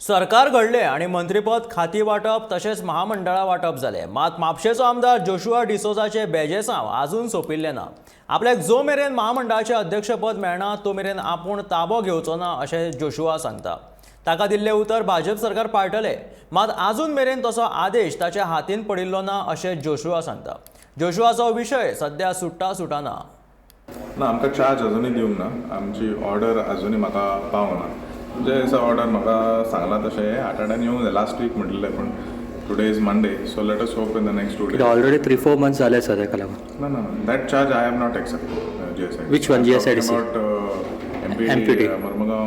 सरकार घडले आणि मंत्रीपद खाती वाटप तसेच महामंडळा वाटप झाले, मात म्हापशेचो आमदार जोशुआ डिसोजाचे बेजेसांव अजून सोंपिल्ले ना। आपल्याक जो मेरेन महामंडळाचे अध्यक्षपद मेळना तो मेरेन आपूण ताबो घेवचो ना अशें जोशुआ सांगता। ताका दिल्ले उतर भाजप सरकार पाळटले, मात अजून मेरेन तसो आदेश ताच्या हातीन पडिल्लो ना अशें जोशुआ सांगता। जोशुआचो विशय सध्या सुटना ना आमकां चार्ज अजुनूय दिवंक ना। आमची ऑर्डर अजुनूय म्हाका पावना। म्हणजे असं ऑर्डर म्हाका सांगला तशें आठवड्यान येवंक जाय, लास्ट वीक म्हटलें, पण today is Monday, so let us hope in the next 2 days. Already 3-4 months झाले सर ताका लागून। No, that charge I have not accepted GSIDC. Which one? GSIDC? MPD Mormugao.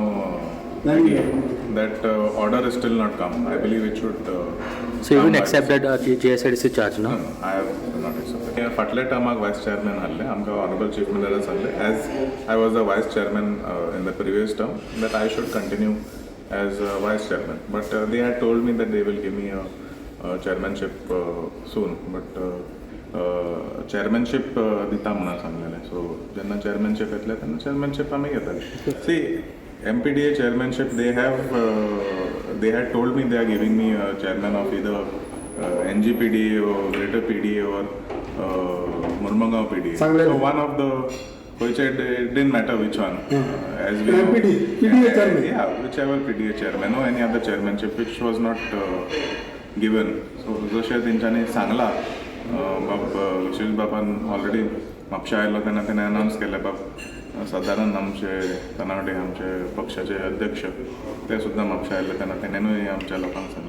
That order is still not come. I believe it should. So you will accept that GSIDC charge, no? No, I have not accepted. फाटल्या टर्माक वायस chairman आहले, आमकां honourable chief minister सांगले, age I was the वायस chairman in the previous term, that I should continue as vice chairman. But they had told me that they will give me a chairmanship soon. But chairmanship दिता म्हणून सांगलेलें. So जेन्ना chairmanship येतलें तेन्ना chairmanship आमी घेतले. See, MPDA chairmanship, they had told me they are giving me a chairman of either NGPDA or Greater PDA or Mormugao PDA. So one of the, which it didn't matter which one. As we PDA chairman. Yeah, whichever PDA chairman or any other chairmanship which was not given. So जशें तेंच्यांनी सांगला, सुशील बाबान already Mapusa आयलो तेन्ना तेणें अनावन्स केलें, सादारण आमचे तरणाटे आमचे पक्षाचे अध्यक्ष ते सुद्दां म्हापशा आयले तेन्ना तेणेंनूय आमच्या लोकांक सांगलें